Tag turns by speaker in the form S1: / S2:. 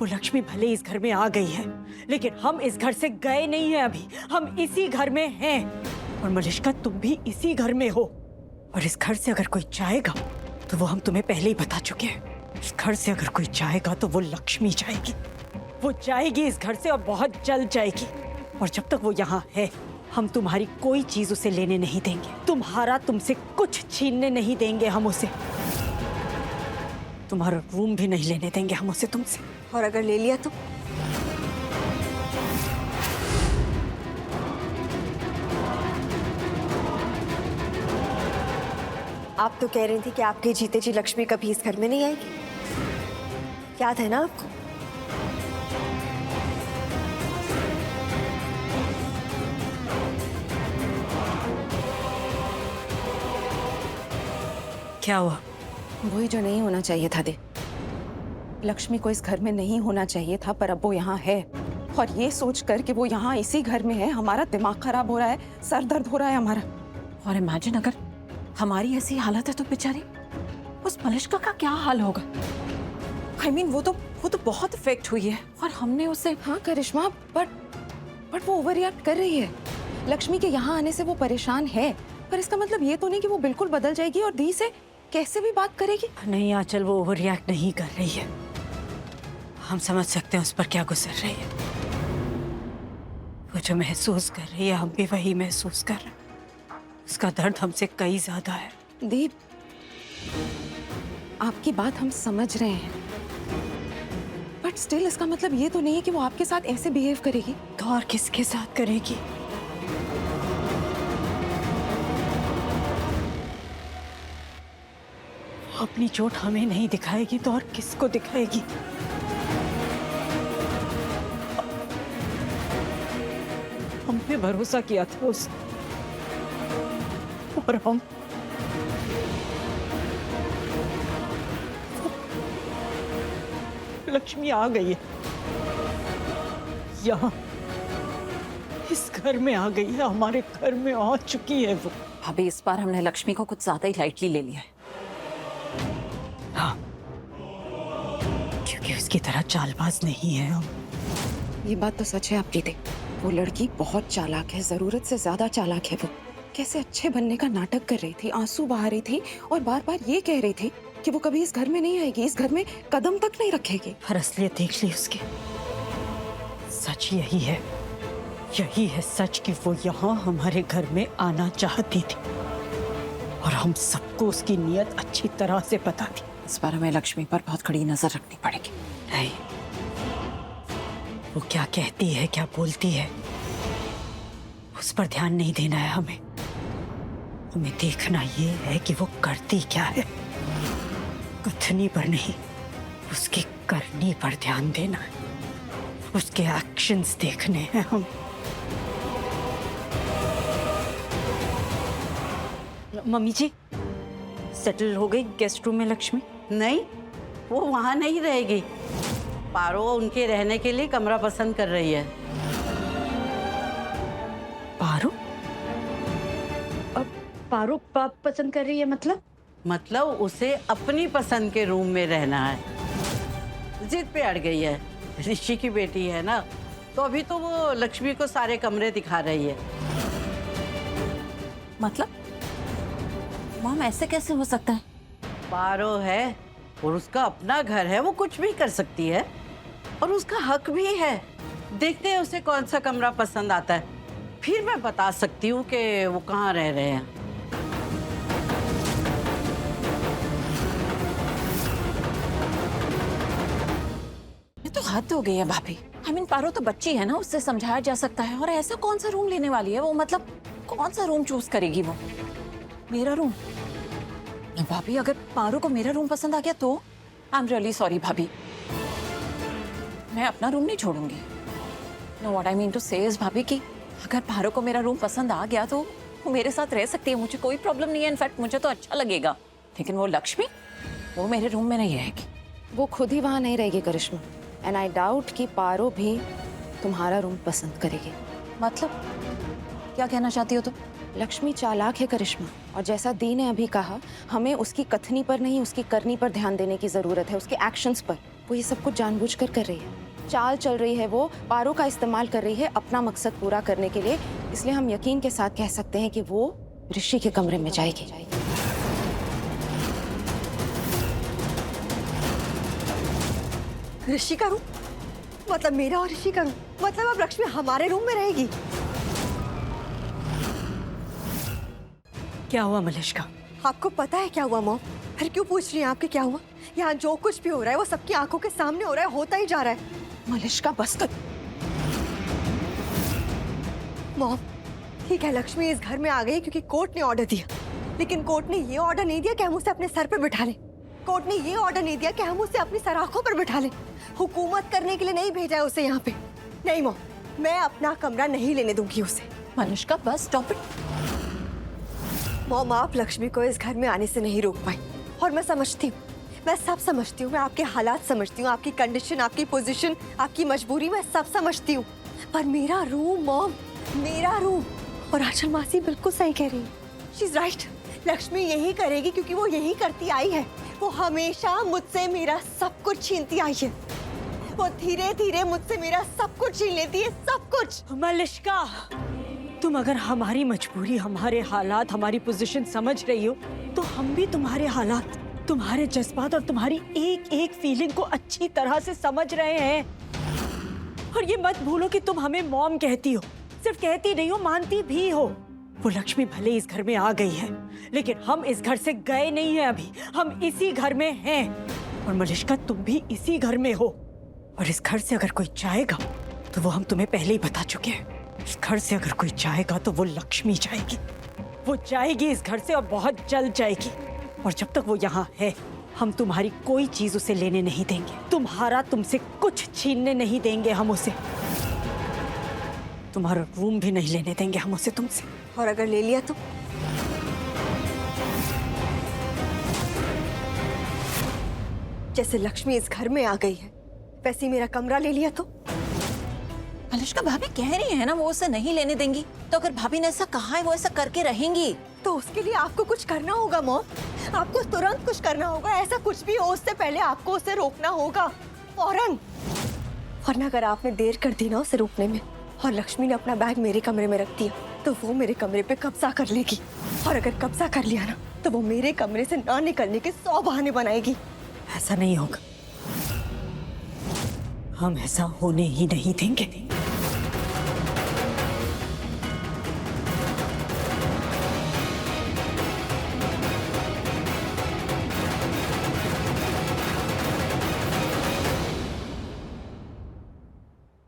S1: वो लक्ष्मी भले इस घर में आ गई है, लेकिन हम इस घर से गए नहीं हैं अभी। हम इसी घर में हैं। और मलिष्का, तुम भी इसी घर में हो। और इस घर से अगर कोई जाएगा तो वो हम तुम्हें पहले ही बता चुके हैं। इस घर से अगर कोई जाएगा तो वो लक्ष्मी जाएगी। वो जाएगी इस घर से और बहुत जल्द जाएगी। और जब तक वो यहाँ है, हम तुम्हारी कोई चीज उसे लेने नहीं देंगे। तुम्हारा तुमसे कुछ छीनने नहीं देंगे हम उसे। तुम्हारा रूम भी नहीं लेने देंगे हम उसे तुमसे।
S2: और अगर ले लिया तो? आप तो कह रही थी कि आपके जीते जी लक्ष्मी कभी इस घर में नहीं आएगी। याद है ना आपको?
S1: क्या हुआ?
S3: वही जो नहीं होना चाहिए था दे। लक्ष्मी को इस घर में नहीं होना चाहिए था, पर अब वो यहाँ है। और ये सोच कर कि वो यहाँ इसी घर में है, हमारा दिमाग खराब हो रहा है, सर दर्द हो रहा है हमारा।
S4: और इमेजिन अगर हमारी ऐसी हालत है तो बेचारी उस मलिष्का का क्या हाल होगा। I mean, वो तो बहुत इफेक्ट हुई है और हमने उसे।
S3: हाँ करिश्मा, बट वो ओवर रिएक्ट कर रही है। लक्ष्मी के यहाँ आने से वो परेशान है, पर इसका मतलब ये तो नहीं कि वो बिल्कुल बदल जाएगी और दी से कैसे भी बात करेगी।
S1: नहीं आंचल, वो ओवर रिएक्ट नहीं कर रही है। हम समझ सकते हैं उस पर क्या गुजर रही है। वो जो महसूस कर रही है, हम भी वही महसूस कर रहे हैं। उसका दर्द हमसे कई ज्यादा है।
S3: दीप, आपकी बात हम समझ रहे हैं, बट स्टिल इसका मतलब ये तो नहीं है कि वो आपके साथ ऐसे बिहेव करेगी।
S1: तो और किसके साथ करेगी? अपनी चोट हमें नहीं दिखाएगी तो और किसको दिखाएगी? हमने भरोसा किया था उस, और हम लक्ष्मी आ गई है यहाँ, इस घर में आ गई है, हमारे घर में आ चुकी है वो।
S4: भाभी, इस बार हमने लक्ष्मी को कुछ ज्यादा ही लाइटली ले लिया है।
S1: हाँ, क्योंकि उसकी तरह चालबाज नहीं है हम।
S3: ये बात तो सच है आपकी दीप। वो लड़की बहुत चालाक है, जरूरत से ज्यादा चालाक है। वो कैसे अच्छे बनने का नाटक कर रही थी, आंसू बहा रही थी और बार बार ये कह रही थी कि वो कभी इस घर में नहीं आएगी, इस घर में कदम तक नहीं रखेगी।
S1: पर असलियत देख ली उसकी। सच यही है सच कि वो यहाँ हमारे घर में आना चाहती थी और हम सबको उसकी नीयत अच्छी तरह से पता थी।
S4: इस बार हमें लक्ष्मी पर बहुत कड़ी नजर रखनी पड़ेगी।
S1: नहीं, वो क्या कहती है, क्या बोलती है, उस पर ध्यान नहीं देना है हमें। हमें देखना ये है कि वो करती क्या है। कथनी पर नहीं, उसकी करनी पर ध्यान देना है। उसके एक्शंस देखने हैं हम। मम्मी जी, सेटल हो गई गेस्ट रूम में लक्ष्मी?
S5: नहीं, वो वहाँ नहीं रहेगी। पारो उनके रहने के लिए कमरा पसंद कर रही है।
S1: पारो? अब पारो पसंद कर रही है
S5: मतलब उसे अपनी पसंद के रूम में रहना है। जिद पे अड़ गई है। ऋषि की बेटी है ना, तो अभी तो वो लक्ष्मी को सारे कमरे दिखा रही है।
S4: मतलब मॉम, ऐसे कैसे हो सकता है?
S5: पारो है और उसका अपना घर है, वो कुछ भी कर सकती है और उसका हक भी है। देखते हैं उसे कौन सा कमरा पसंद आता है, फिर मैं बता सकती हूँ कि वो कहाँ रह रहे हैं।
S4: ये तो हद हो गई है भाभी। I mean, पारो तो बच्ची है ना, उससे समझाया जा सकता है। और ऐसा कौन सा रूम लेने वाली है वो? मतलब कौन सा रूम चूज करेगी वो? मेरा रूम? भाभी, अगर पारो को मेरा रूम पसंद आ गया तो आई एम रियली सॉरी भाभी, मैं अपना रूम नहीं छोड़ूंगी। No, what I mean to say is भाभी कि अगर पारो को मेरा रूम पसंद आ गया तो वो मेरे साथ रह सकती है, मुझे कोई प्रॉब्लम नहीं है। इनफैक्ट मुझे तो अच्छा लगेगा। लेकिन वो लक्ष्मी, वो मेरे रूम में नहीं रहेगी।
S3: वो खुद ही वहाँ नहीं रहेगी करिश्मा, एंड आई डाउट कि पारो भी तुम्हारा रूम पसंद करेगी।
S4: मतलब क्या कहना चाहती हो तुम?
S3: लक्ष्मी चालाक है करिश्मा, और जैसा दी ने अभी कहा, हमें उसकी कथनी पर नहीं उसकी करनी पर ध्यान देने की जरूरत है, उसके एक्शंस पर। वो ये सब कुछ जानबूझकर कर रही है, चाल चल रही है, वो पारो का इस्तेमाल कर रही है अपना मकसद पूरा करने के लिए। इसलिए हम यकीन के साथ कह सकते हैं कि वो ऋषि के कमरे में जाएगी।
S2: ऋषि का रूम? मतलब मेरा और ऋषि का रूम? मतलब अब लक्ष्मी हमारे रूम में रहेगी?
S1: क्या हुआ मलिष्का?
S2: आपको पता है क्या हुआ मॉम? फिर क्यों पूछ रही हैं आपके क्या हुआ? यहाँ जो कुछ भी हो रहा है वो सबकी आंखों के सामने हो रहा है, होता ही जा रहा है।
S3: मलिष्का बस कर।
S2: मॉम ठीक है, लक्ष्मी इस घर में आ गई क्योंकि कोर्ट ने ऑर्डर दिया, लेकिन कोर्ट ने ये ऑर्डर नहीं दिया कि हम उसे अपने सर पे बिठा लें। कोर्ट ने ये ऑर्डर नहीं दिया कि हम उसे अपनी सराखों पर बिठा लें। हुकूमत करने के लिए नहीं भेजा है उसे यहाँ पे। नहीं मॉम, मैं अपना कमरा नहीं लेने दूंगी उसे।
S4: Malishka bus stop it.
S2: Mom आप लक्ष्मी को इस घर में आने से नहीं रोक पाई, और मैं समझती हूँ, मैं सब समझती हूँ, मैं आपके हालात समझती हूँ, आपकी कंडीशन, आपकी पोजीशन, आपकी मजबूरी मैं सब समझती हूँ, पर मेरा रूम मॉम, मेरा रूम। और आंचल मासी बिल्कुल सही कह रही है, शी इज राइट। लक्ष्मी यही करेगी क्योंकि वो यही करती आई है। वो हमेशा मुझसे मेरा सब कुछ छीनती आई है। वो धीरे धीरे मुझसे मेरा सब कुछ छीन लेती है, सब कुछ।
S1: मलिष्का, तुम अगर हमारी मजबूरी, हमारे हालात, हमारी पोजीशन समझ रही हो, तो हम भी तुम्हारे हालात, तुम्हारे जज्बात और तुम्हारी एक एक फीलिंग को अच्छी तरह से समझ रहे हैं। और ये मत भूलो कि तुम हमें मॉम कहती हो, सिर्फ कहती नहीं हो, मानती भी हो। वो लक्ष्मी भले इस घर में आ गई है, लेकिन हम इस घर से गए नहीं हैं अभी, हम इसी घर में हैं। और मलिष्का तुम भी इसी घर में हो, और इस घर से अगर कोई जाएगा तो वो हम तुम्हें पहले ही बता चुके हैं। इस घर से अगर कोई जाएगा तो वो लक्ष्मी जाएगी। वो जाएगी इस घर से, और बहुत जल्द जाएगी। और जब तक वो यहाँ है, हम तुम्हारी कोई चीज उसे लेने नहीं देंगे, तुम्हारा तुमसे कुछ छीनने नहीं देंगे हम उसे। तुम्हारा रूम भी नहीं लेने देंगे हम उसे तुमसे।
S2: और अगर ले लिया तो? जैसे लक्ष्मी इस घर में आ गई है, वैसे ही मेरा कमरा ले लिया तो?
S4: मलिष्का भाभी कह रही है ना वो उसे नहीं लेने देंगी, तो अगर भाभी ने ऐसा कहा है वो ऐसा करके रहेंगी।
S2: तो उसके लिए आपको कुछ करना होगा मॉम, आपको तुरंत कुछ करना होगा। ऐसा कुछ भी हो उससे पहले आपको उसे रोकना होगा, फौरन। वरना अगर आपने देर कर दी ना उसे रोकने में, और लक्ष्मी ने अपना बैग मेरे कमरे में रख दिया, तो वो मेरे कमरे पे कब्जा कर लेगी। और अगर कब्जा कर लिया ना, तो वो मेरे कमरे से ना निकलने के 100 बहाने बनाएगी।
S1: ऐसा नहीं होगा, हम ऐसा होने ही नहीं देंगे।